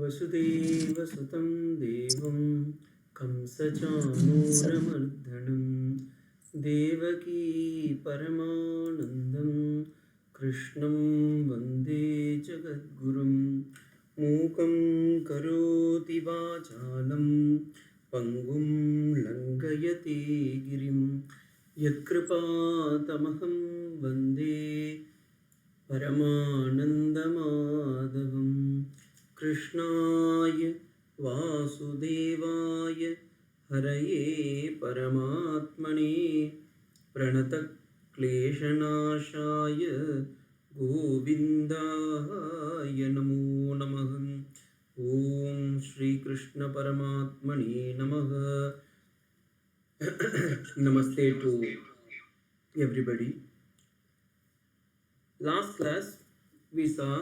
वसुदेवसुतं देवं कंसचाणूरमर्दनं देवकी परमानन्दं कृष्णं वन्दे जगद्गुरुं मूकं करोति वाचालं पङ्गुं लङ्घयति गिरिं यत्कृपातमहं वन्दे परमानन्दमाधवं कृष्णाय वासुदेवाय हरये परमात्मने प्रणतक्लेशनाशाय गोविन्दाय नमो नमः। ॐ श्रीकृष्ण परमात्मने नमः। Namaste to everybody. Last class we saw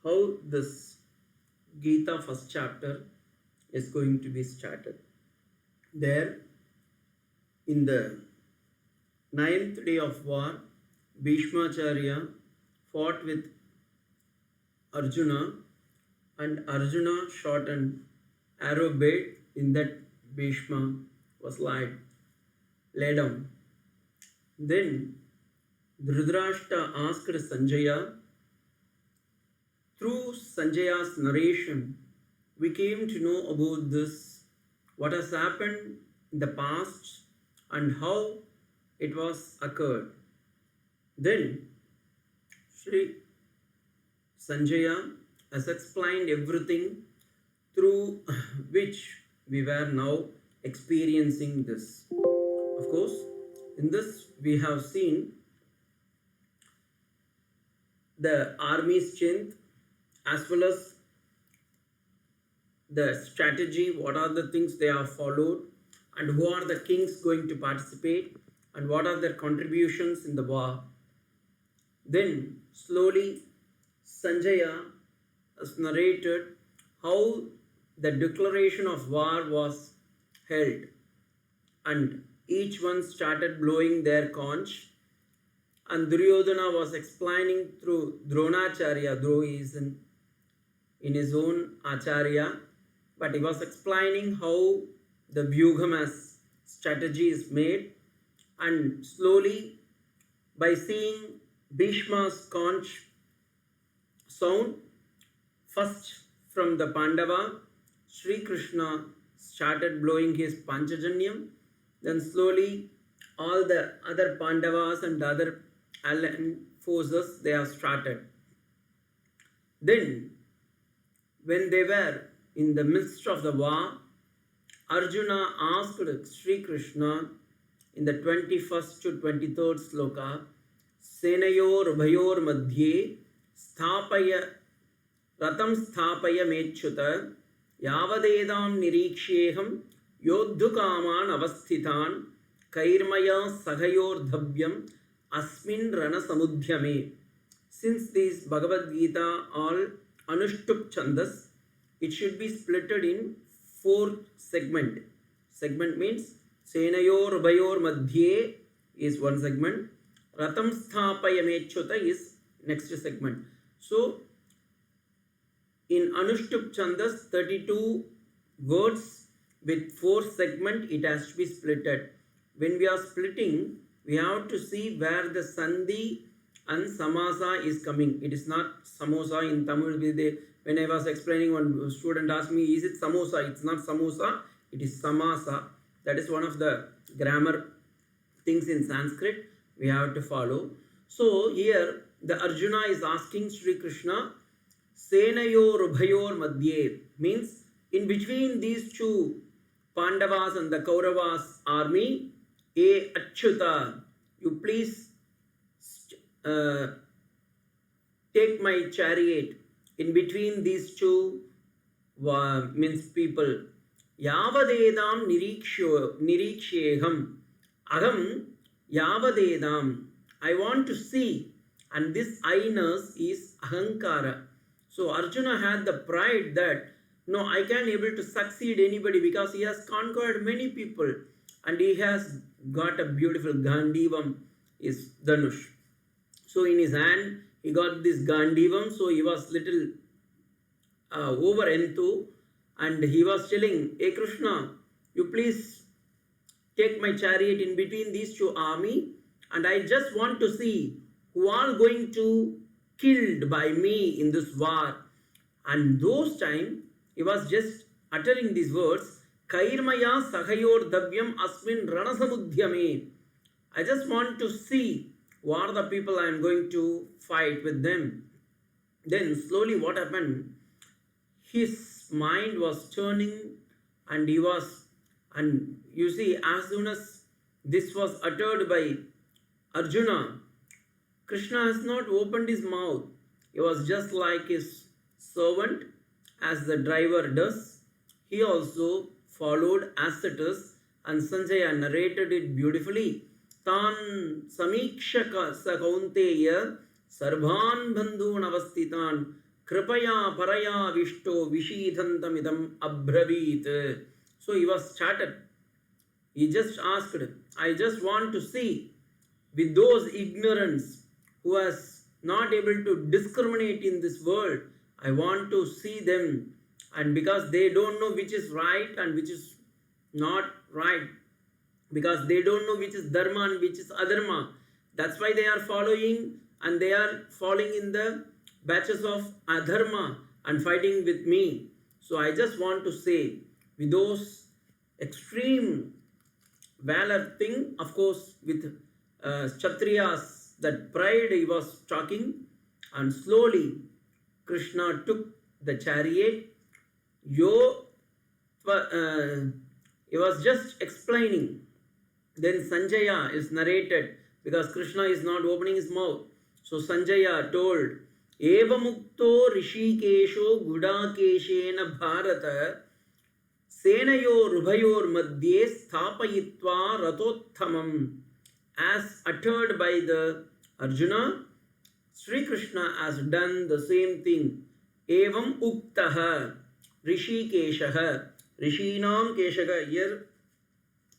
how this Gita first chapter is going to be started. There in the 9th day of war, Bhishmacharya fought with Arjuna, and Arjuna shot an arrow bait. In that, Bhishma was lay down. Then Dhritarashtra asked Sanjaya. Through Sanjaya's narration, we came to know about this, what has happened in the past and how it was occurred. Then Sri Sanjaya has explained everything through which we were now experiencing this. Of course, in this we have seen the army's strength as well as the strategy, what are the things they have followed, and who are the kings going to participate, and what are their contributions in the war. Then slowly Sanjaya has narrated how the declaration of war was held, and each one started blowing their conch, and Duryodhana was explaining through Dronacharya, though he is in his own Acharya, but he was explaining how the Vyugamas strategy is made, and slowly by seeing Bhishma's conch sound, first from the Pandava, Sri Krishna started blowing his Panchajanyam, then slowly all the other Pandavas and other allied forces, they have started. Then when they were in the midst of the war, Arjuna asked Sri Krishna in the 21st to 23rd sloka, Senayor Bhayor Madhye Sthapaya Ratam Sthapaya Mechyuta Yavadedam Nirikshyeham Yodhukaman Avasthitan Kairmaya Sagayor Dhabhyam Asmin Rana Samudhyame. Since these Bhagavad Gita all Anushtup Chandas, it should be splitted in 4 segment. Segment means Senayor Bhayor Madhye is one segment. Ratam Sthapaya Mechyuta is next segment. So in Anushtup Chandas, 32 words with 4 segment, it has to be splitted. When we are splitting, we have to see where the Sandhi and Samasa is coming. It is not Samosa in Tamil. When I was explaining, one student asked me, is it Samosa? It's not Samosa, it is Samasa. That is one of the grammar things in Sanskrit we have to follow. So here, the Arjuna is asking Sri Krishna, Senayor Bhayor Madhye, means in between these two Pandavas and the Kauravas army, Achyuta, you please take my chariot in between these two means people. Yavadedam Nirikshyeham Aham Yavadedam, I want to see, and this I-ness is Ahankara. So Arjuna had the pride that, no, I can't able to succeed anybody because he has conquered many people and he has got a beautiful Gandivam, is Dhanush. So in his hand, he got this Gandivam, so he was little over Entu, and he was telling, hey Krishna, you please take my chariot in between these two army, and I just want to see who are going to killed by me in this war. And those time he was just uttering these words, Kairmaya Sahayor Davyam Asmin Ranasamudhyame. I just want to see what are the people I am going to fight with them. Then slowly what happened? His mind was turning, and and you see, as soon as this was uttered by Arjuna, Krishna has not opened his mouth. He was just like his servant, as the driver does. He also followed as it is, and Sanjaya narrated it beautifully. Tan samikshaka sakaunteya sarvan bandhun avastitan kripaya paraya vishto vishidhantamidam abravit. So he was started. He just asked, I just want to see with those ignorance who has not able to discriminate in this world, I want to see them, and because they don't know which is right and which is not right, because they don't know which is dharma and which is adharma, that's why they are following, and they are falling in the batches of adharma and fighting with me. So I just want to say, with those extreme valor thing, of course with Kshatriyas, that pride he was talking, and slowly Krishna took the chariot. He was just explaining. Then Sanjaya is narrated, because Krishna is not opening his mouth. So Sanjaya told, Eva mukto rishikesho gudakeshena bharata senayor rubhayor madhye sthapayitva ratottamam. As uttered by the Arjuna, Sri Krishna has done the same thing. Evam uktaha rishikeshaha. Rishinam keshaha. Here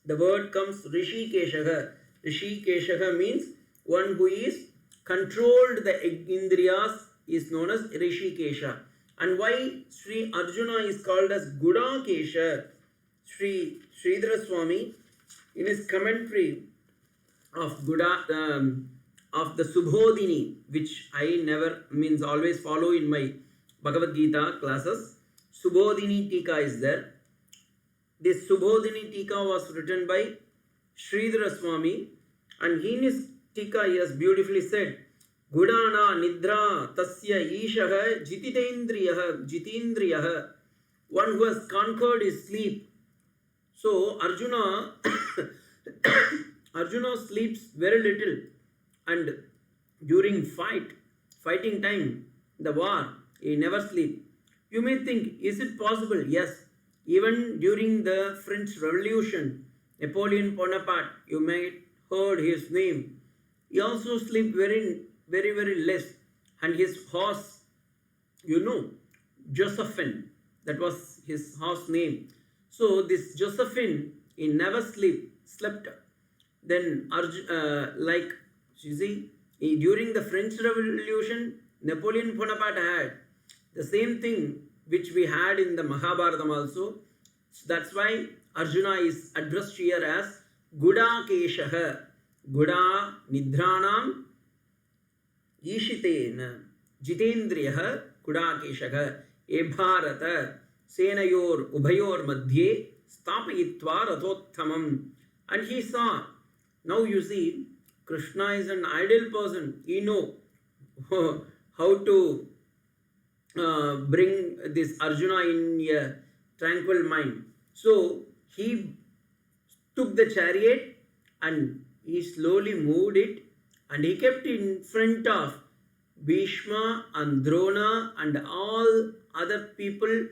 the word comes rishikeshaha. Rishikeshaha means one who is controlled the indriyas is known as Rishikesha. And why Sri Arjuna is called as Gudakesha? Sri Sridhara Swami, in his commentary of of the Subodhini, which I never always follow in my Bhagavad Gita classes, Subodhini Tika is there. This Subodhini Tika was written by Sridhara Swami, and in his Tika he has beautifully said, Gudana Nidra Tasya Ishaha Jitindriyaha, one who has conquered his sleep. So Arjuna Arjuna sleeps very little, and during fighting time, the war, he never sleeps. You may think, is it possible? Yes. Even during the French Revolution, Napoleon Bonaparte, you may heard his name. He also slept very, very, very less. And his horse, Josephine, that was his horse name. So this Josephine, he never slept. Then, like, you see, during the French Revolution, Napoleon Bonaparte had the same thing which we had in the Mahabharatam also. So that's why Arjuna is addressed here as Gudakeshaha. Guda Nidranam Ishitena Jitendriyaha Gudakeshaha Ebharata Senayor Ubhayor Madhye Stapayitva Ratottamam. And he saw, now you see, Krishna is an ideal person. He knows how to bring this Arjuna in a tranquil mind. So he took the chariot and he slowly moved it, and he kept in front of Bhishma and Drona and all other people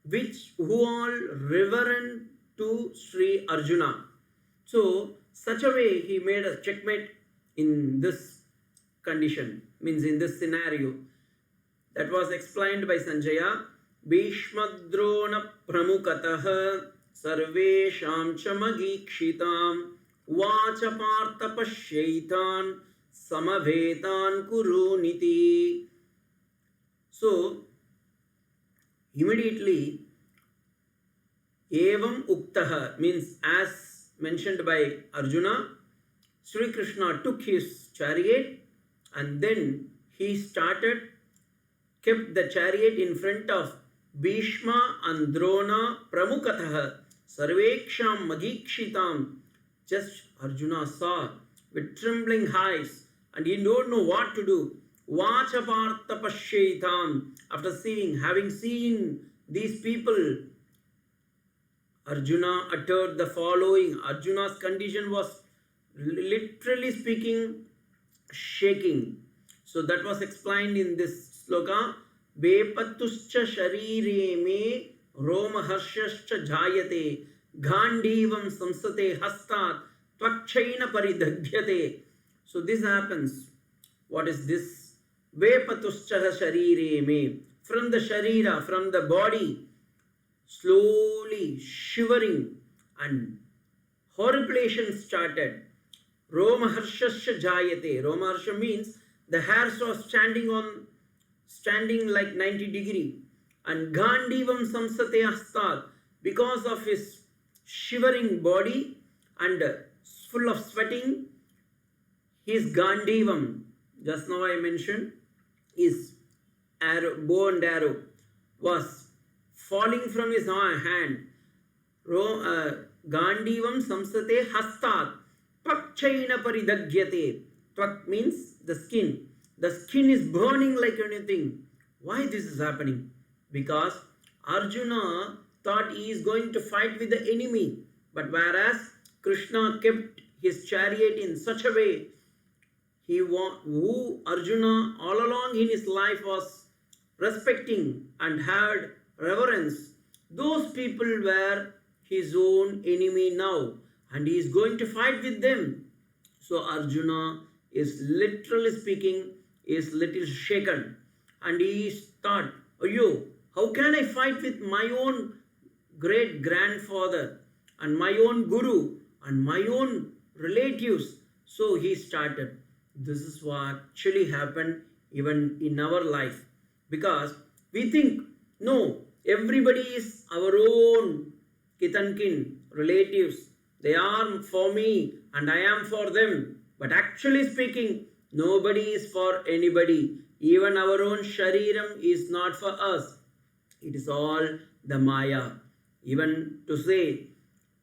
who all reverent to Sri Arjuna. So such a way he made a checkmate in this condition, means in this scenario. That was explained by Sanjaya. Bhishmadrona pramukataha sarvesham chamagīkshitam vacha partha pashyaitan samavetan kuruniti. So Immediately, Evam Uktaha means as mentioned by Arjuna, Sri Krishna took his chariot and then he kept the chariot in front of Bhishma and Drona Pramukataha Sarveksham Magikshitam. Just Arjuna saw with trembling eyes and he don't know what to do. Vachapartha Pashetam. After having seen these people, Arjuna uttered the following. Arjuna's condition was literally speaking shaking. So that was explained in this sloka. Bepatuscha sharire me romaharshascha jayate ghandivam samsate hastat tvakshaina paridhagyate. So this happens. What is this? Bepatuscha sharire me. From the sharira, from the body, slowly shivering and horripilation started. Romaharshasya jayate. Romaharsha means the hairs was standing like 90 degree. And Ghandivam samsate hastat, because of his shivering body and full of sweating, his Ghandivam, just now I mentioned, his bow and arrow was falling from his hand. Ghandivam samsate hastat tvakshaina paridhagyate. Tvak means the skin. The skin is burning like anything. Why this is happening? Because Arjuna thought he is going to fight with the enemy. But whereas Krishna kept his chariot in such a way, who Arjuna all along in his life was respecting and had reverence, those people were his own enemy now. And he is going to fight with them. So Arjuna is literally speaking, is little shaken. And he thought, oh, how can I fight with my own great grandfather and my own guru and my own relatives? So he started. This is what actually happened even in our life. Because we think, no, everybody is our own kith and kin, relatives. They are for me and I am for them. But actually speaking, nobody is for anybody. Even our own shariram is not for us. It is all the Maya. Even to say,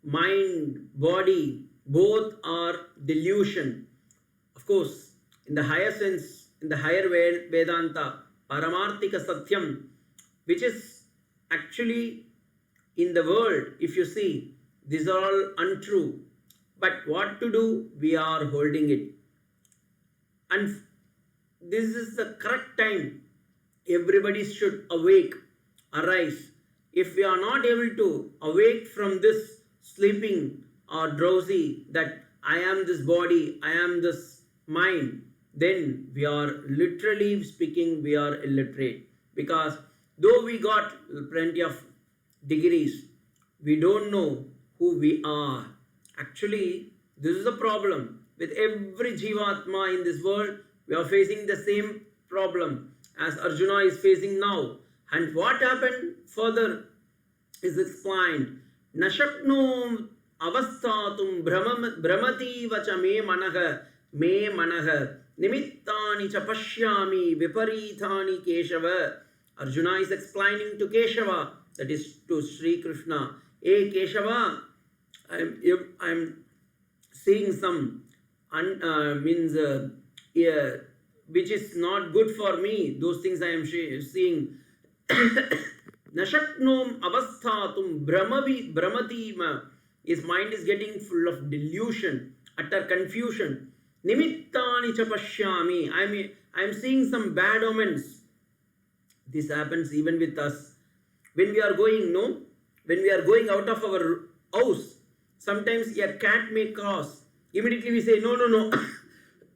mind, body, both are delusion. Of course, in the higher sense, in the higher Vedanta, Paramarthika Satyam, which is actually in the world, if you see, these are all untrue. But what to do? We are holding it. And this is the correct time. Everybody should awake, arise. If we are not able to awake from this sleeping or drowsy, that I am this body, I am this mind, then we are literally speaking, we are illiterate. Because though we got plenty of degrees, we don't know who we are. Actually, this is a problem. With every Jivatma in this world, we are facing the same problem as Arjuna is facing now. And what happened further is explained. Nashakno avastatum brahmati vacha me manaha nimittani cha pashyami viparithani Keshava. Arjuna is explaining to Keshava, that is to Sri Krishna. Hey Keshava, I'm seeing some which is not good for me. Those things I am seeing. Nashaknom avasthatum brahmatima. His mind is getting full of delusion, utter confusion. Nimittani cha pashyami. I'm seeing some bad omens. This happens even with us. When we are going, when we are going out of our house, sometimes a cat may cross. Immediately we say, no.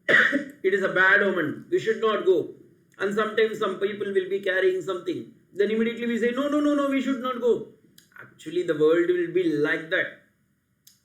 It is a bad omen. We should not go. And sometimes some people will be carrying something. Then immediately we say, no, we should not go. Actually, the world will be like that.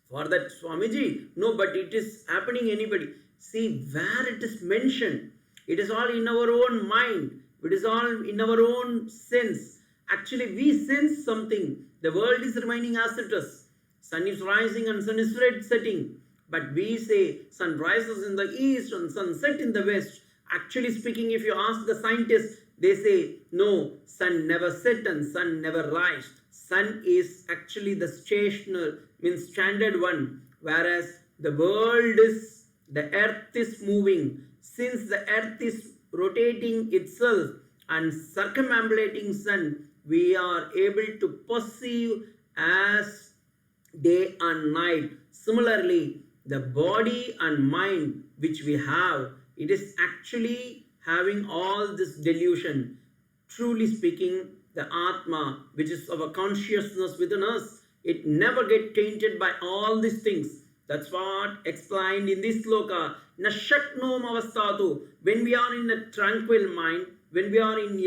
For that, Swamiji, no, but it is happening anybody. See, where it is mentioned, it is all in our own mind. It is all in our own sense. Actually, we sense something. The world is remaining as it is. Sun is rising and sun is setting. But we say sun rises in the east and sun sets in the west. Actually speaking, if you ask the scientists, they say, no, sun never set and sun never rise. Sun is actually the stationary, means standard one. Whereas the world is, the earth is moving. Since the earth is rotating itself and circumambulating sun, we are able to perceive as day and night. Similarly, the body and mind which we have, it is actually having all this delusion. Truly speaking, the Atma, which is our consciousness within us, it never gets tainted by all these things. That's what explained in this sloka. Nashaknom avastatu. When we are in a tranquil mind, when we are in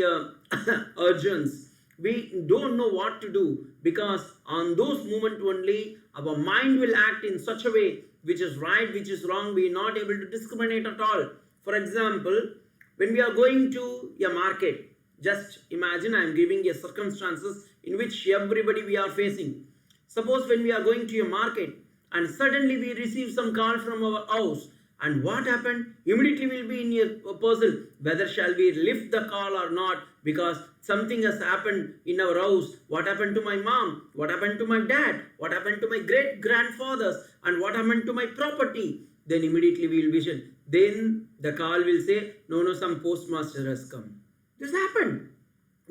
urgence, we don't know what to do, because on those moments only our mind will act in such a way which is right, which is wrong. We are not able to discriminate at all. For example, when we are going to a market, just imagine I am giving you circumstances in which everybody we are facing. Suppose when we are going to a market and suddenly we receive some call from our house, and what happened? Immediately we will be in a puzzle whether shall we lift the call or not, because something has happened in our house. What happened to my mom? What happened to my dad? What happened to my great grandfathers? And what happened to my property? Then immediately we will vision. Then the call will say, no, some postmaster has come. This happened.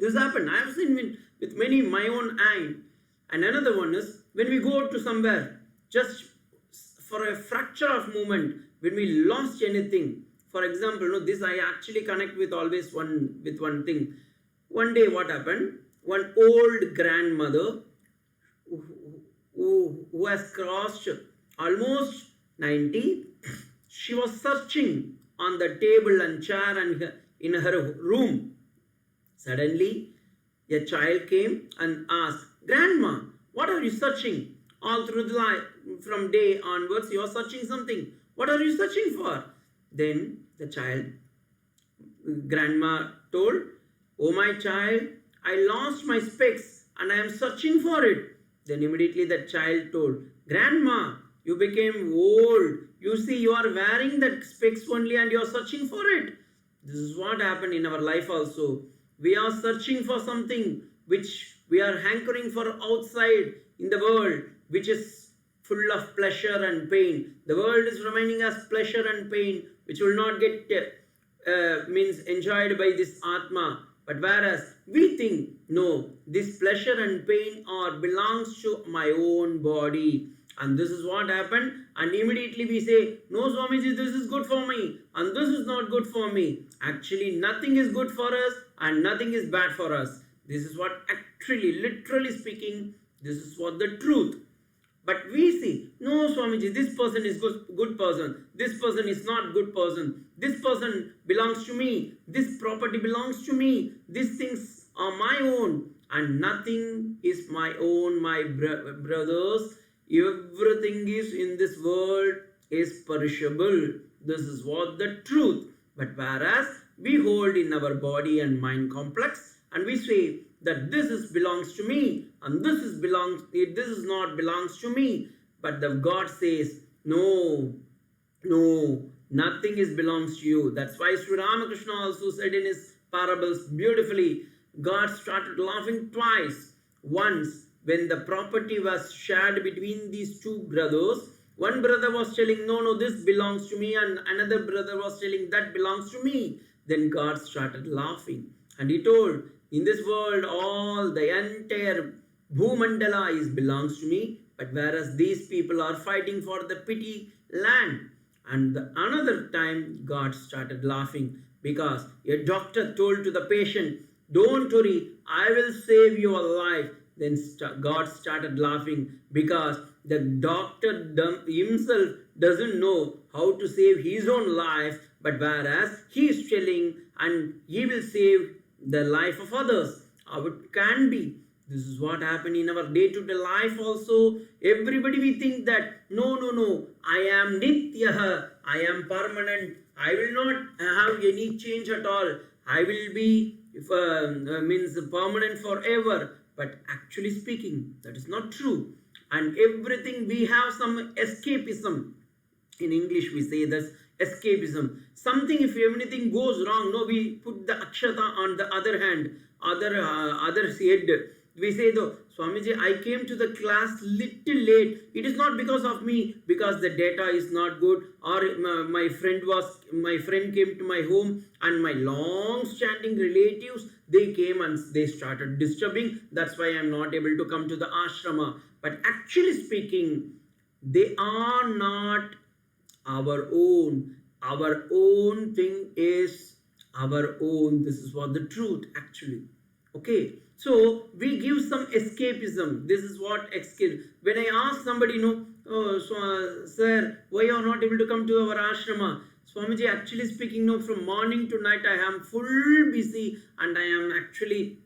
I have seen with many my own eye. And another one is when we go to somewhere, just for a fracture of moment, when we lost anything. For example, this I actually connect with always one thing. One day what happened? One old grandmother who has crossed almost 90, she was searching on the table and chair and in her room. Suddenly, a child came and asked, Grandma, what are you searching? All through the life, from day onwards, you are searching something. What are you searching for? Then the child, grandma told, oh my child, I lost my specs and I am searching for it. Then immediately the child told, Grandma, you became old. You see, you are wearing that specs only and you are searching for it. This is what happened in our life also. We are searching for something which we are hankering for outside in the world, which is full of pleasure and pain. The world is remaining as pleasure and pain, which will not get enjoyed by this Atma. But whereas we think, no, this pleasure and pain belongs to my own body. And this is what happened. And immediately we say, no, Swamiji, this is good for me. And this is not good for me. Actually, nothing is good for us and nothing is bad for us. This is what actually, literally speaking, this is what the truth. But we see, no, Swamiji, this person is good person. This person is not good person. This person belongs to me. This property belongs to me. These things are my own. And nothing is my own, my brothers. Everything is in this world is perishable. This is what the truth. But whereas we hold in our body and mind complex and we say that this is belongs to me and this is not belongs to me. But the God says, no, nothing is belongs to you. That's why Sri Ramakrishna also said in his parables beautifully, God started laughing twice. Once, when the property was shared between these two brothers, one brother was telling, no, this belongs to me, and another brother was telling, that belongs to me. Then God started laughing. And he told, in this world, all the entire Bhumandala belongs to me, but whereas these people are fighting for the pity land. And another time, God started laughing because a doctor told to the patient, don't worry, I will save your life. Then God started laughing because the doctor himself doesn't know how to save his own life, but whereas he is telling and he will save the life of others. How it can be. This is what happened in our day-to-day life also. Everybody we think that, no, I am Nityaha, I am permanent, I will not have any change at all. I will be if means permanent forever. But actually speaking, that is not true. And everything, we have some escapism. In English we say this escapism. Something, if anything goes wrong, no, we put the akshata on the other hand, other head. We say though, Swamiji, I came to the class little late. It is not because of me, because the data is not good, or my friend came to my home, and my long-standing relatives, they came and they started disturbing. That's why I am not able to come to the ashrama. But actually speaking, they are not our own. Our own thing is our own. This is what the truth actually. Okay. So we give some escapism. This is what escape. When I ask somebody, no, oh, so, sir, why you are not able to come to our ashrama? Swamiji, actually speaking, no, from morning to night I am full busy and I am actually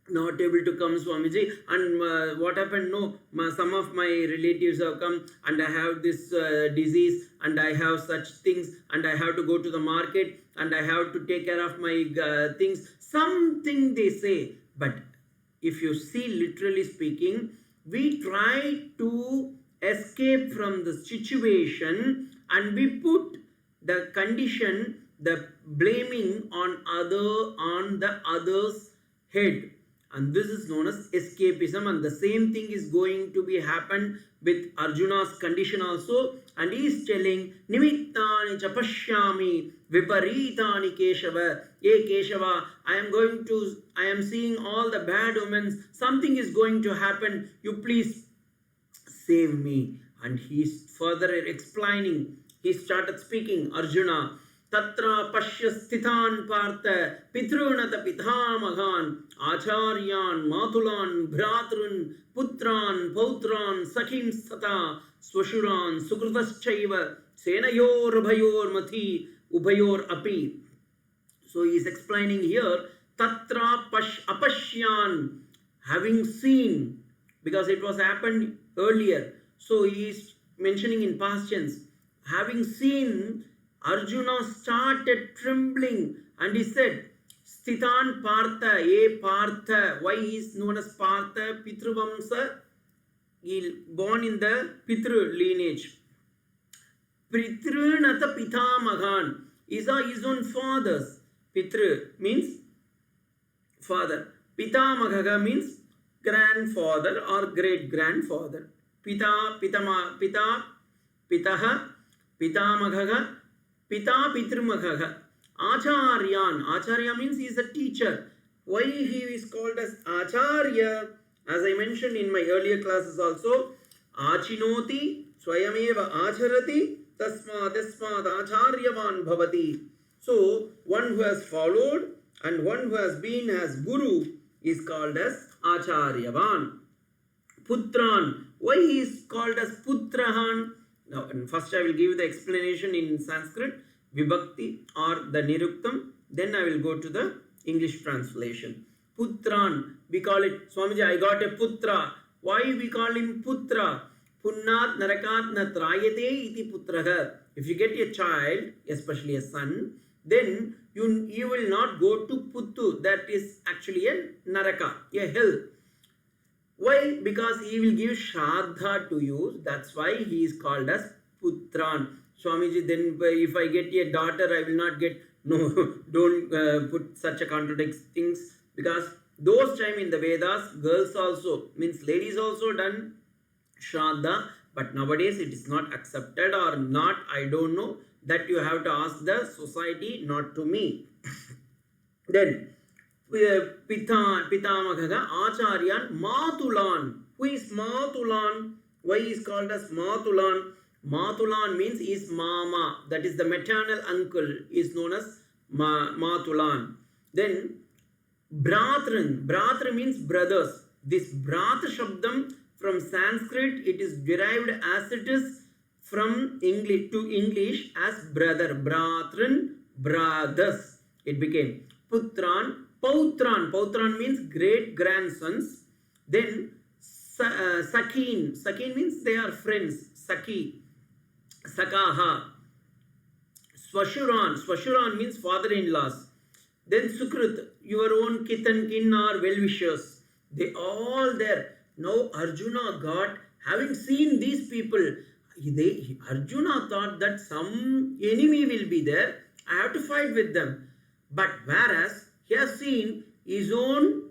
not able to come, Swamiji. And what happened? No, some of my relatives have come and I have this disease and I have such things and I have to go to the market and I have to take care of my things. Something they say. But if you see, literally speaking, we try to escape from the situation and we put the condition, the blaming on the other's head. And this is known as escapism, and the same thing is going to be happen with Arjuna's condition also. And he is telling, Nimittani chapashyami viparitani Keshava. Ye Keshava, I am seeing all the bad omens. Something is going to happen. You please save me. And he is further explaining. He started speaking, Arjuna. Tatra pashya sthitan partha pitrunata pithamaghan acharyan matulan bhratrun putran pautran sakhim sata swashuran sukrutaschaiva senayor bhayor mati ubayor api. So he is explaining here, tatra apashyan, having seen, because it was happened earlier. So he is mentioning in past tense, having seen, Arjuna started trembling and he said, Sthitan Partha, ye Partha. Why he is known as Partha? Pitruvamsa, he born in the Pitru lineage. Pitrunata Pitamagan, is his own fathers. Pitru means father. Pitamagaga means grandfather or great grandfather. Pitaha, Pitamagaga, Pita Pitrumagaga. Acharyan. Acharya means he is a teacher. Why he is called as Acharya? As I mentioned in my earlier classes also, Achinoti Swayameva Acharati Tasmad Acharyavan Bhavati. So, one who has followed and one who has been as Guru is called as Acharyavan. Putran. Why he is called as Putrahan? Now, first I will give you the explanation in Sanskrit, Vibhakti or the Niruktam. Then I will go to the English translation. Putran, we call it, Swamiji, I got a putra. Why we call him putra? Punnat narakat natrayate iti putraha. If you get a child, especially a son, then you will not go to puttu. That is actually a naraka, a hell. Why? Because he will give Shraddha to you. That's why he is called as Putran. Swamiji, then if I get a daughter, I will not get, no, don't put such a contradicting things. Because those time in the Vedas, girls also, means ladies also done Shraddha. But nowadays it is not accepted or not, I don't know. That you have to ask the society, not to me. Then, Pitamagaga, Acharyan, Matulan. Who is Matulan? Why he is called as Matulan? Matulan means is Mama. That is the maternal uncle is known as Matulan. Then Bratran. Bratra means brothers. This Brat Shabdam from Sanskrit, it is derived as it is from English to English as brother. Bratran, brothers. It became Putran. Pautran. Pautran means great grandsons. Then Sakin. Sakin means they are friends. Saki. Sakaha. Swashuran. Swashuran means father-in-laws. Then Sukrit, your own kith and kin are well-wishers. They all there. Now Arjuna got, having seen these people, Arjuna thought that some enemy will be there. I have to fight with them. But whereas he has seen his own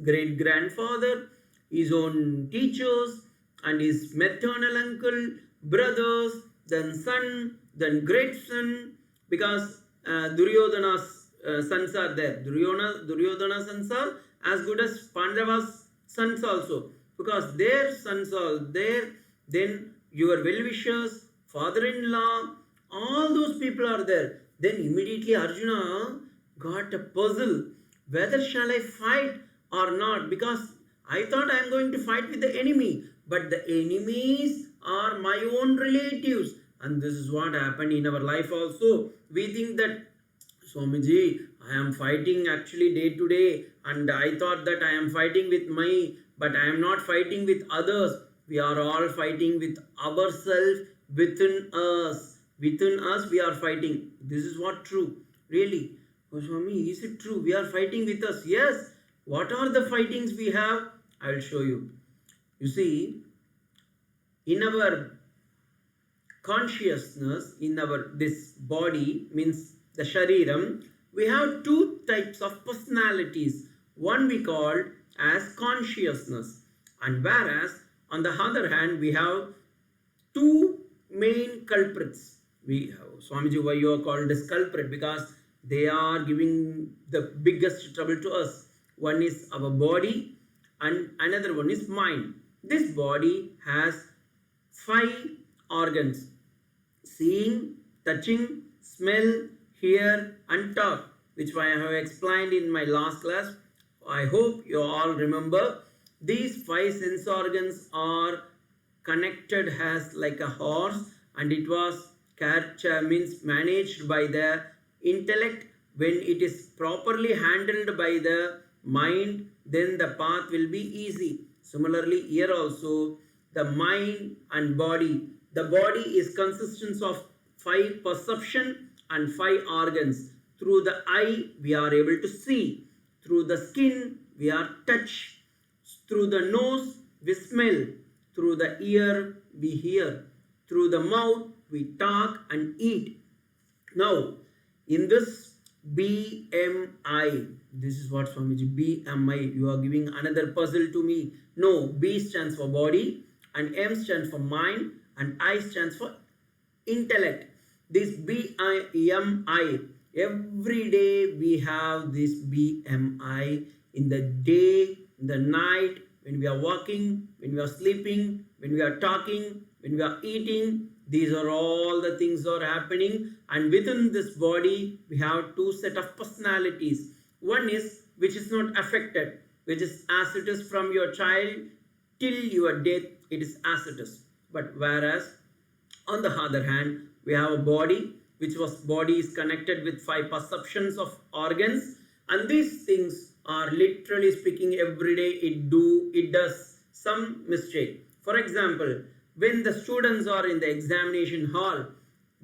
great-grandfather, his own teachers, and his maternal uncle, brothers, then son, then great son, because Duryodhana's sons are there. Duryodhana's sons are as good as Pandava's sons also, because their sons are there. Then your well-wishers, father-in-law, all those people are there. Then immediately Arjuna got a puzzle. Whether shall I fight or not? Because I thought I am going to fight with the enemy. But the enemies are my own relatives. And this is what happened in our life also. We think that, Swamiji, I am fighting actually day to day. And I thought that I am fighting with but I am not fighting with others. We are all fighting with ourselves, within us. Within us we are fighting. This is what true. Really. Oh, Swami, is it true? We are fighting with us. Yes. What are the fightings we have? I will show you. You see, in our consciousness, in our this body, means the shariram, we have two types of personalities. One we call as consciousness, and whereas on the other hand we have two main culprits. We have, Swamiji, why you are called as culprit? Because they are giving the biggest trouble to us. One is our body and another one is mind. This body has 5 organs: seeing, touching, smell, hear and talk, which I have explained in my last class. I hope you all remember. These 5 sense organs are connected as like a horse, and it was means managed by the intellect. When it is properly handled by the mind, then the path will be easy. Similarly, here also, the mind and body. The body is consistence of 5 perception and 5 organs. Through the eye, we are able to see. Through the skin, we are touch. Through the nose, we smell. Through the ear, we hear. Through the mouth, we talk and eat. Now, in this BMI, this is what Swamiji, BMI, you are giving another puzzle to me. No, B stands for body, and M stands for mind, and I stands for intellect. This BMI, every day we have this BMI in the day, in the night, when we are walking, when we are sleeping, when we are talking, when we are eating. These are all the things are happening, and within this body we have 2 set of personalities. One is which is not affected, which is as it is from your child till your death, it is as it is. But whereas on the other hand, we have a body, body is connected with 5 perceptions of organs, and these things are literally speaking every day it does some mistake. For example, when the students are in the examination hall,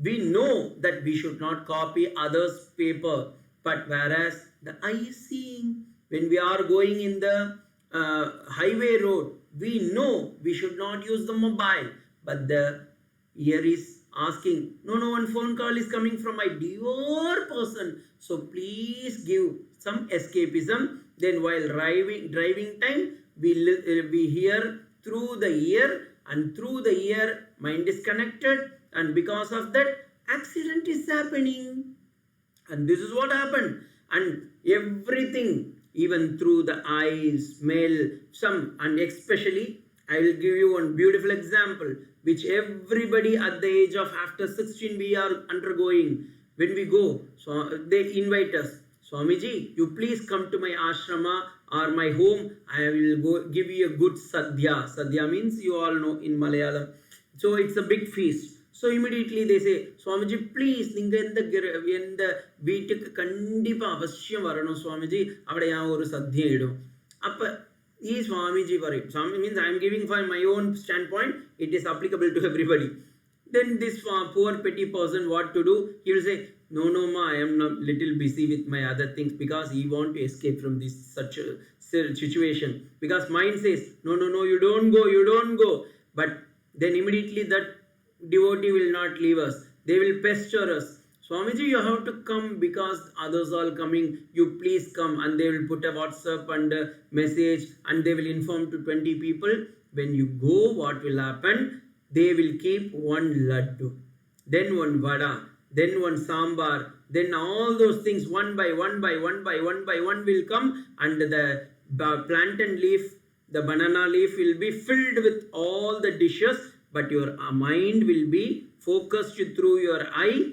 we know that we should not copy others' paper, but whereas the eye is seeing. When we are going in the highway road, we know we should not use the mobile, but the ear is asking, no, one phone call is coming from my dear person, so please give some escapism. Then while driving time, we hear through the ear, and through the ear mind is connected, and because of that accident is happening. And this is what happened. And everything, even through the eyes, smell, and especially I will give you one beautiful example which everybody at the age of after 16 we are undergoing. When we go, so they invite us, Swamiji, you please come to my ashrama or my home. I will go give you a good sadhya. Sadhya means you all know in Malayalam. So it's a big feast. So immediately they say, Swamiji, please, ninga in the veetukku kandipa avashyam varano Swamiji, avade ya oru sadhya idum. Appa ee Swamiji parayum. Swami means I am giving from my own standpoint, it is applicable to everybody. Then this poor petty person, what to do? He will say, no, no, ma, I am not little busy with my other things, because he want to escape from this such a situation. Because mind says, no, no, no, you don't go, you don't go. But then immediately that devotee will not leave us. They will pester us. Swamiji, you have to come because others are coming. You please come. And they will put a WhatsApp and a message and they will inform to 20 people. When you go, what will happen? They will keep one laddu, then one vada, then one sambar, then all those things one by one will come, and the plantain leaf, the banana leaf will be filled with all the dishes, but your mind will be focused through your eye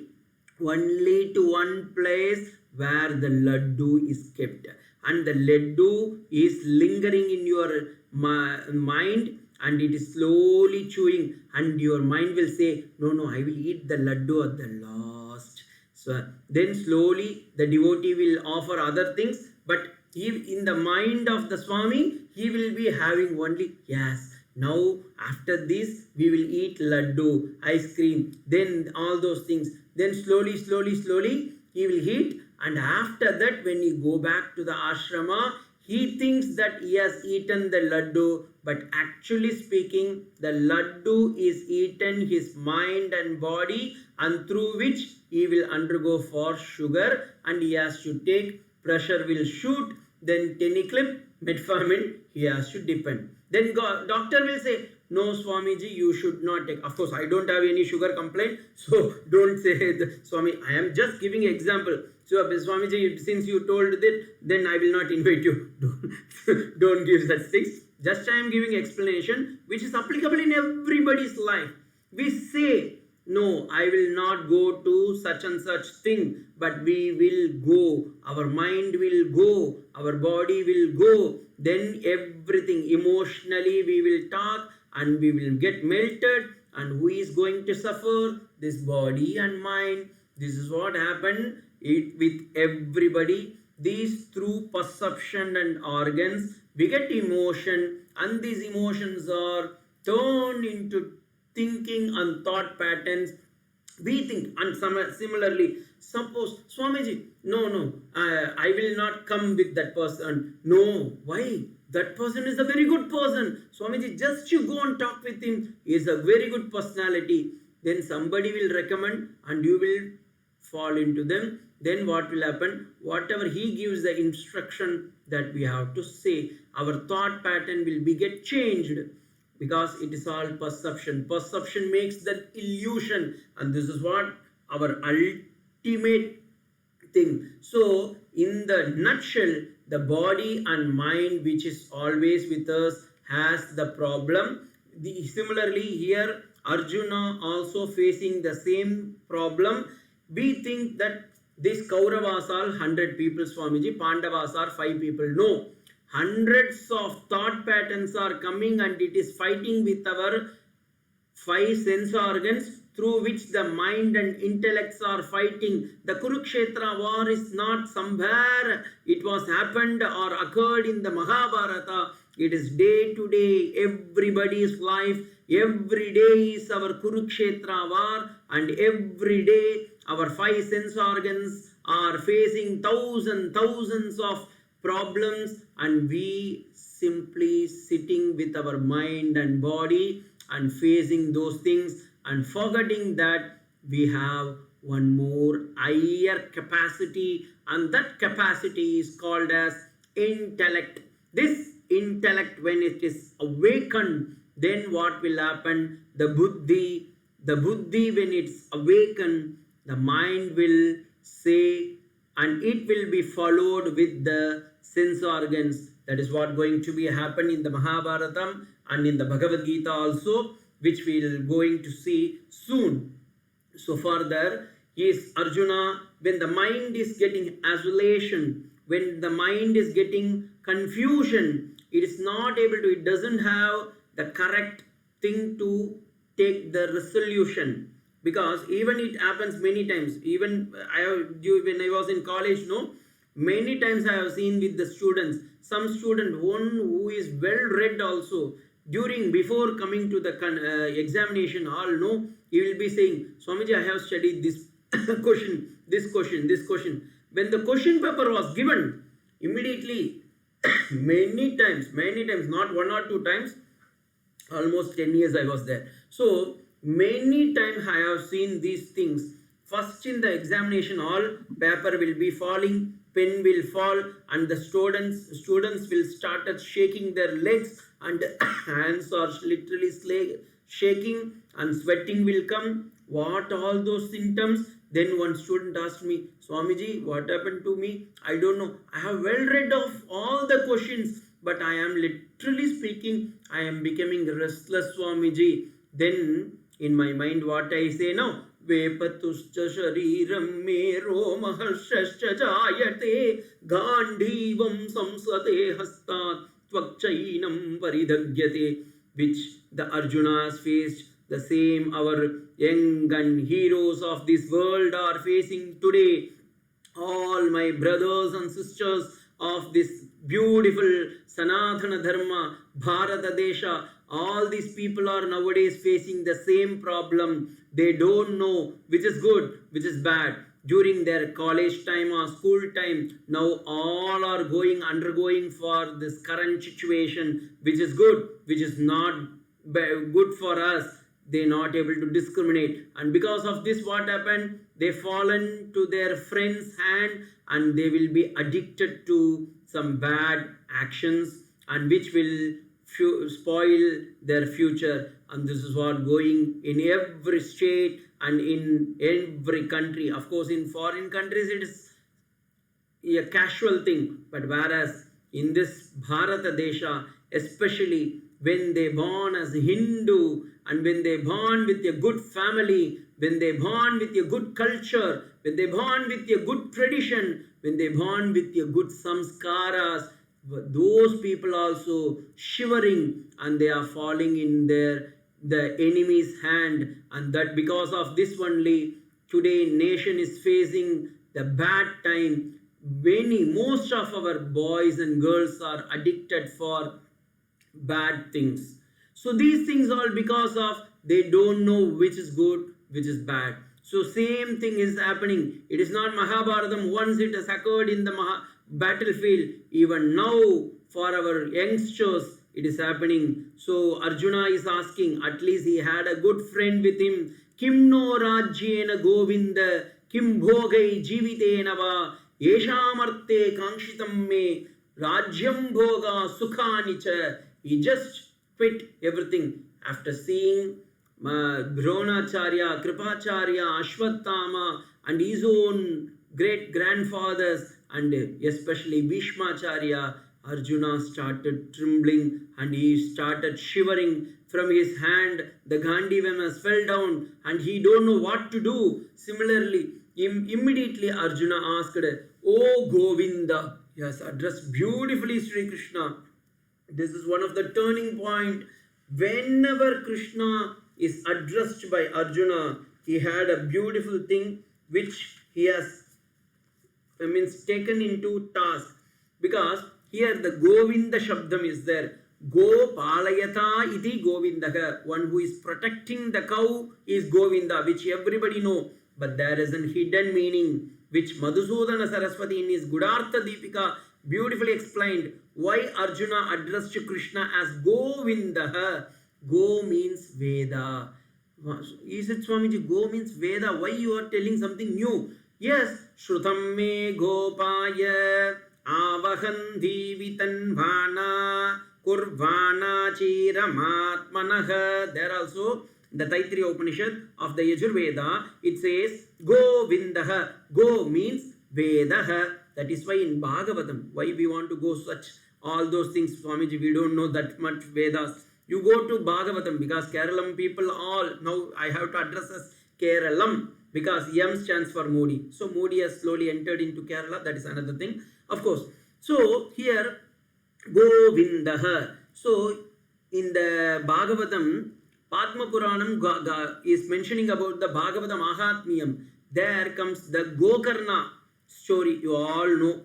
only to one place where the laddu is kept, and the laddu is lingering in your mind, and it is slowly chewing, and your mind will say, no, no, I will eat the laddu at the last. So then slowly the devotee will offer other things, but in the mind of the Swami, he will be having only, yes, now after this we will eat laddu, ice cream, then all those things. Then slowly he will eat, and after that when he go back to the ashrama, he thinks that he has eaten the laddu, but actually speaking, the laddu is eaten his mind and body, and through which he will undergo for sugar, and he has to take, pressure will shoot, then teniclip, metformin, he has to depend. Then doctor will say, no, Swamiji, you should not take. Of course, I don't have any sugar complaint, so don't say, Swami, I am just giving example. So, Swamiji, since you told that, then I will not invite you. Don't give such things. Just I am giving explanation which is applicable in everybody's life. We say, no, I will not go to such and such thing, but we will go. Our mind will go. Our body will go. Then everything, emotionally we will talk and we will get melted. And who is going to suffer? This body and mind. This is what happened with everybody. These through perception and organs, we get emotion, and these emotions are turned into thinking and thought patterns. We think, and similarly, suppose, Swamiji, no, I will not come with that person. No, why? That person is a very good person. Swamiji, just you go and talk with him. He is a very good personality. Then somebody will recommend and you will fall into them. Then what will happen? Whatever he gives the instruction that we have to say, our thought pattern will get changed, because it is all perception. Perception makes that illusion, and this is what our ultimate thing. So in the nutshell, the body and mind, which is always with us, has the problem. Similarly here, Arjuna also facing the same problem. We think that this Kauravas are 100 people, Swamiji, Pandavas are 5 people. No, hundreds of thought patterns are coming, and it is fighting with our 5 sense organs, through which the mind and intellects are fighting. The Kurukshetra war is not somewhere it was happened or occurred in the Mahabharata. It is day to day, everybody's life. Every day is our Kurukshetra war, and every day our 5 sense organs are facing thousands of problems, and we simply sitting with our mind and body and facing those things, and forgetting that we have one more higher capacity, and that capacity is called as intellect. This intellect, when it is awakened, then what will happen? The buddhi, when it's awakened, the mind will say, and it will be followed with the sense organs. That is what going to be happen in the Mahabharata and in the Bhagavad Gita also, which we will going to see soon. So further is Arjuna, when the mind is getting isolation, when the mind is getting confusion, it is not able to, it doesn't have the correct thing to take the resolution. Because even it happens many times, even when I was in college, many times I have seen with the students, some student, one who is well read also, before coming to the examination hall, he will be saying, Swamiji, I have studied this question, this question, this question. When the question paper was given, immediately, many times, not one or two times, almost 10 years I was there. So, many times I have seen these things. First in the examination hall, paper will be falling, pen will fall, and the students will start shaking their legs, and hands are literally shaking, and sweating will come. What all those symptoms? Then one student asked me, Swamiji, what happened to me? I don't know. I have well read of all the questions, but I am literally speaking, I am becoming restless, Swamiji. Then in my mind, what I say now? Vepatuscha shariram me romaharshascha jayate gandhivam samsate hastat tvakchainam paridhagyate, which the Arjuna has faced, the same our young and heroes of this world are facing today. All my brothers and sisters of this beautiful Sanatana Dharma, Bharata Desha, all these people are nowadays facing the same problem. They don't know which is good, which is bad. During their college time or school time, now all are undergoing for this current situation, which is good, which is not good for us. They not able to discriminate, and because of this, what happened? They fallen to their friend's hand, and they will be addicted to some bad actions, and which will spoil their future. And this is what going in every state and in every country. Of course, in foreign countries it is a casual thing, but whereas in this Bharata Desha, especially when they born as Hindu, and when they born with a good family, when they born with a good culture, when they born with a good tradition, when they born with a good samskaras, those people also shivering, and they are falling in the enemy's hand. And that because of this only, today nation is facing the bad time. Most of our boys and girls are addicted for bad things. So these things all because of they don't know which is good, which is bad. So same thing is happening. It is not Mahabharatam. Once it has occurred in the battlefield, even now for our youngsters it is happening. So Arjuna is asking, at least he had a good friend with him. Kim no rajyena govinda, kim bhogai jivitena va, yeshamarte kangshitam me, rajyam bhoga sukhani cha. He just quit everything after seeing Dronacharya, Kripacharya, Ashwatthama, and his own great grandfathers, and especially Bhishmacharya. Arjuna started trembling and he started shivering. From his hand the Gandhivam fell down and he don't know what to do. Similarly, immediately Arjuna asked, "Oh Govinda," he has addressed beautifully Sri Krishna. This is one of the turning point. Whenever Krishna is addressed by Arjuna, he had a beautiful thing which he has taken into task. Because here the Govinda Shabdam is there. Go Palayata iti Govindaha. One who is protecting the cow is Govinda, which everybody know. But there is a hidden meaning which Madhusudana Saraswati in his Gudartha Deepika beautifully explained. Why Arjuna addressed Krishna as Govindaha. Go means Veda. He said, Swamiji, Go means Veda. Why you are telling something new? Yes, Shrutam me Gopaya Avahanti Vitanvana Kurvana Chiramatmanaha. There also, the Taittiriya Upanishad of the Yajurveda, it says Govindaha. Go means Vedaha. That is why in Bhagavatam, why we want to go such all those things, Swamiji, we don't know that much Vedas. You go to Bhagavatam because Keralam people all, now I have to address as Keralam because Yam stands for Modi. So Modi has slowly entered into Kerala, that is another thing, of course. So here, Govindaha. So in the Bhagavatam, Padma Puranam is mentioning about the Bhagavata Mahatmyam. There comes the Gokarna story, you all know.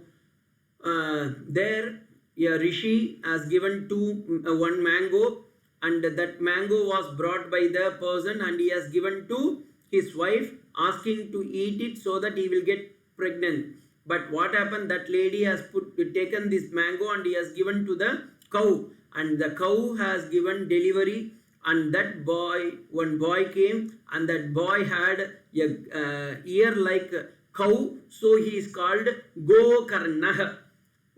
There a rishi has given one mango, and that mango was brought by the person and he has given to his wife asking to eat it so that he will get pregnant. But what happened? That lady has taken this mango and he has given to the cow, and the cow has given delivery. And that boy, one boy came, and that boy had a ear like a cow, so he is called Gokarna.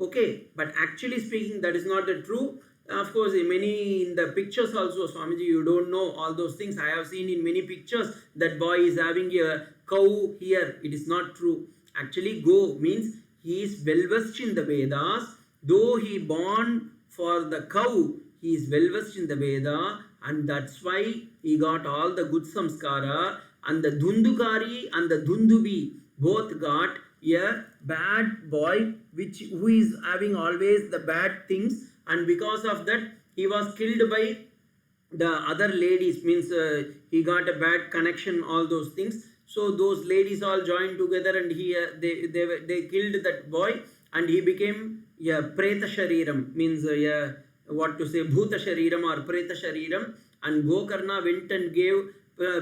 Okay, but actually speaking, that is not the true. Of course, many in the pictures also, Swamiji, you don't know all those things. I have seen in many pictures that boy is having a cow here. It is not true. Actually, Go means he is well versed in the Vedas. Though he born for the cow, he is well versed in the Veda, and that's why he got all the good samskara. And the Dundukari and the Dundubi both got a bad boy who is having always the bad things, and because of that he was killed by the other ladies, means he got a bad connection, all those things. So those ladies all joined together, and they killed that boy, and he became a preta shariram, means what to say, bhuta shariram or preta shariram. And Gokarna went and gave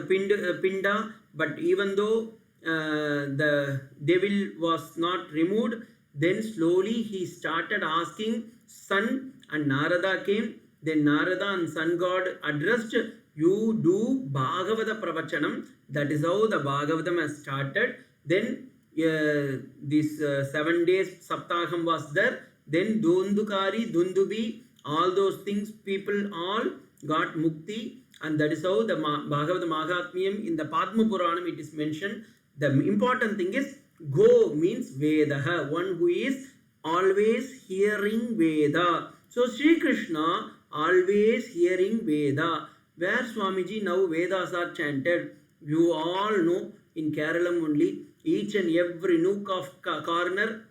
pinda, but even though the devil was not removed, then slowly he started asking sun, and Narada came. Then Narada and sun god addressed, you do Bhagavata Pravachanam. That is how the Bhagavatam has started. Then this 7 days Saptaham was there. Then Dundukari, Dundubi, all those things, people all got mukti, and that is how the Bhagavata Mahatmyam in the Padma Puranam it is mentioned. The important thing is Go means Vedaha, one who is always hearing Veda. So Sri Krishna always hearing Veda. Where Swamiji now Vedas are chanted, you all know in Kerala only, each and every nook of corner,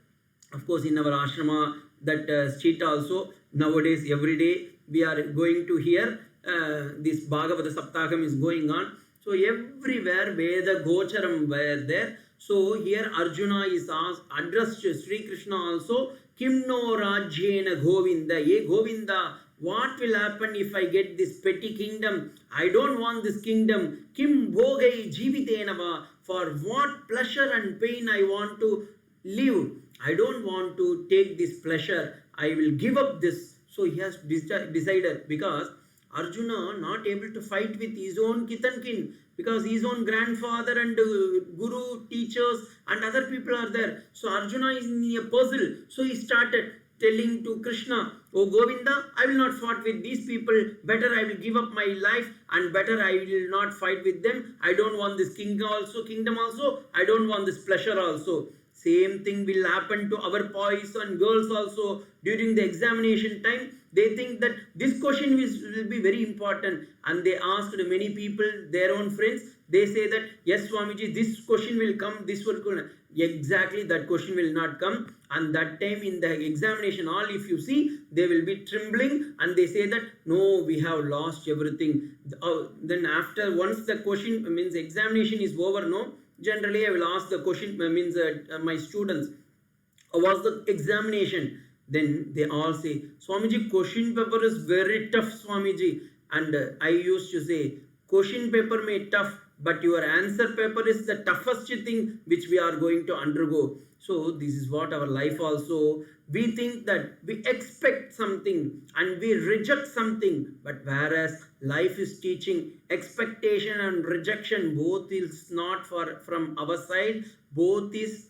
of course in our ashrama, that street also, nowadays every day we are going to hear this Bhagavata Saptakam is going on. So everywhere Veda Gocharam were there. So here Arjuna is addressed to Sri Krishna also, Kimno Rajyena Govinda, ye Govinda, what will happen if I get this petty kingdom? I don't want this kingdom. Kim Bhogai Jivitenava, for what pleasure and pain I want to live. I don't want to take this pleasure. I will give up this. So he has decided, because Arjuna not able to fight with his own kith and kin, because his own grandfather and guru, teachers and other people are there. So Arjuna is in a puzzle. So he started telling to Krishna, oh Govinda, I will not fight with these people. Better I will give up my life, and better I will not fight with them. I don't want this kingdom also. I don't want this pleasure also. Same thing will happen to our boys and girls also during the examination time. They think that this question will be very important, and they asked many people, their own friends. They say that, yes Swamiji, this question will come, this will come. Exactly, that question will not come. And that time in the examination, all if you see, they will be trembling, and they say that, no, we have lost everything. Then after, once the question, means examination is over, no, generally I will ask the question, means my students, how was the examination? Then they all say, Swamiji, question paper is very tough, Swamiji. And I used to say, question paper may tough, but your answer paper is the toughest thing which we are going to undergo. So this is what our life also, we think that we expect something and we reject something, but whereas life is teaching expectation and rejection, both is not from our side, both is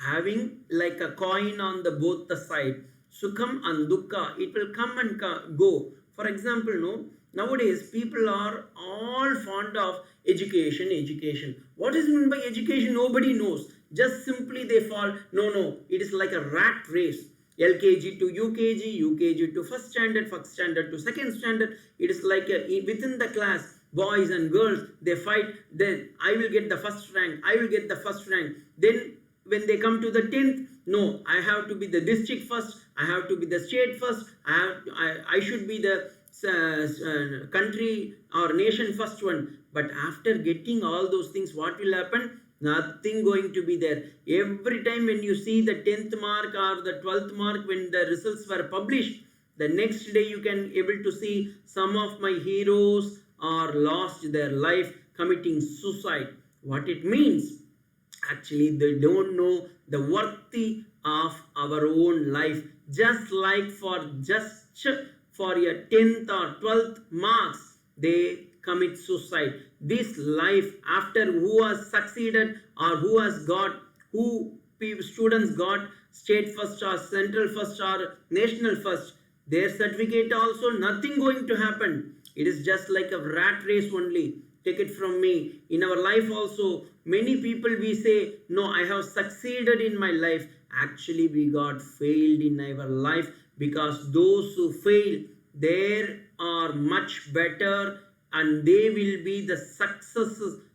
having like a coin on the both the side. Sukham and dukkha, it will come and go. For example, no, nowadays people are all fond of education. What is meant by education? Nobody knows. Just simply they fall. No, it is like a rat race. LKG to UKG, UKG to first standard to second standard. It is like within the class, boys and girls, they fight. Then I will get the first rank. Then when they come to the 10th, no, I have to be the district first. I have to be the state first. I should be the country or nation first one. But after getting all those things, what will happen? Nothing going to be there. Every time when you see the 10th mark or the 12th mark, when the results were published, the next day you can able to see some of my heroes are lost their life committing suicide. What it means? Actually, they don't know the worthy of our own life. Just like for a 10th or 12th marks, they commit suicide. This life, after who has succeeded or who has got, who students got state first or central first or national first, their certificate also nothing going to happen. It is just like a rat race only. Take it from me. In our life also, many people we say, no, I have succeeded in my life. Actually, we got failed in our life, because those who fail, they are much better and they will be the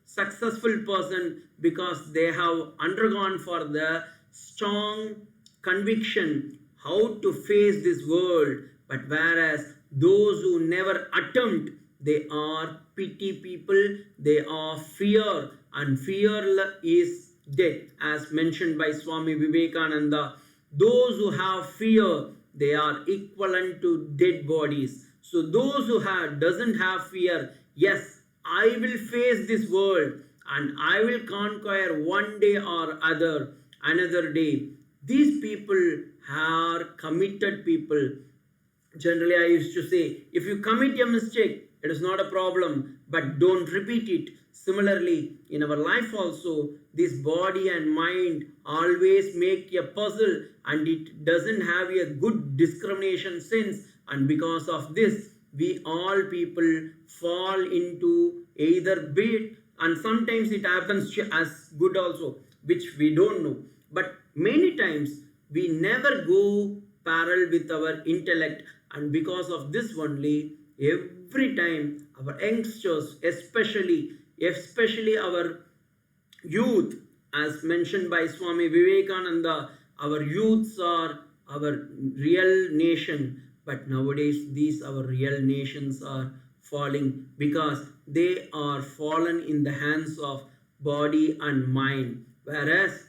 successful person, because they have undergone for the strong conviction how to face this world. But whereas those who never attempt, they are pity people, they are fear, and fear is death, as mentioned by Swami Vivekananda. Those who have fear, they are equivalent to dead bodies. So those who doesn't have fear, yes, I will face this world and I will conquer one day or another day. These people are committed people. Generally, I used to say, if you commit a mistake, it is not a problem, but don't repeat it. Similarly, in our life also, this body and mind always make a puzzle, and it doesn't have a good discrimination sense. And because of this, we all people fall into either bad, and sometimes it happens as good also, which we don't know. But many times we never go parallel with our intellect, and because of this only, every time our youngsters, especially our youth, as mentioned by Swami Vivekananda, our youths are our real nation. But nowadays, these our real nations are falling, because they are fallen in the hands of body and mind, whereas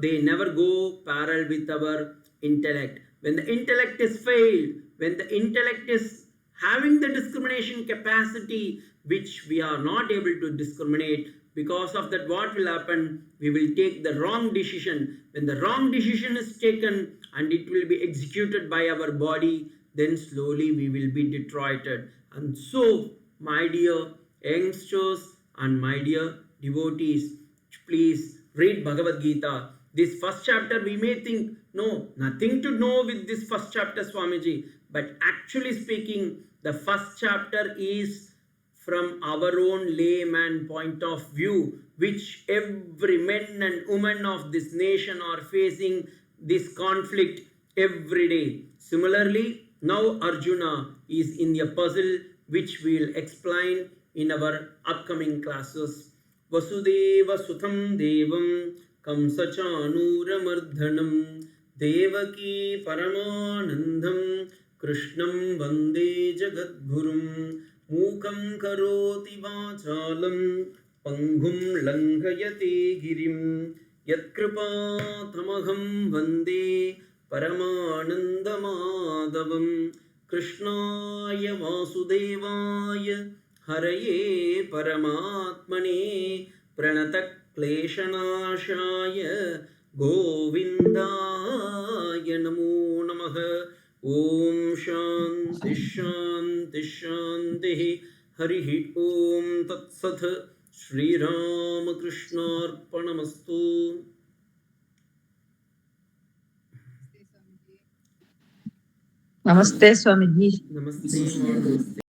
they never go parallel with our intellect. When the intellect is failed, when the intellect is having the discrimination capacity, which we are not able to discriminate, because of that, what will happen? We will take the wrong decision. When the wrong decision is taken and it will be executed by our body, then slowly we will be detroited. And so, my dear youngsters and my dear devotees, please read Bhagavad Gita. This first chapter, we may think, no, nothing to know with this first chapter, Swamiji. But actually speaking, the first chapter is from our own layman point of view, which every men and women of this nation are facing this conflict every day. Similarly, now Arjuna is in a puzzle which we will explain in our upcoming classes. Vasudeva Sutam Devam Kamsachanuramardanam Devaki Paramanandam Krishnam Vande Jagadgurum Mukam Karoti Vachalam Pangum Lankayate Girim Yatkripa Tamaham Vande Paramanandamadavam Krishnaya Vasudevaya Haraye Paramatmane Pranatak Kleshanashaya Govindaya Namo Namaha. Om Shanti Shanti Shanti Harihi Om Tat Sat. Shri Ramakrishna Arpanamastu. Namaste, Swamiji. Namaste.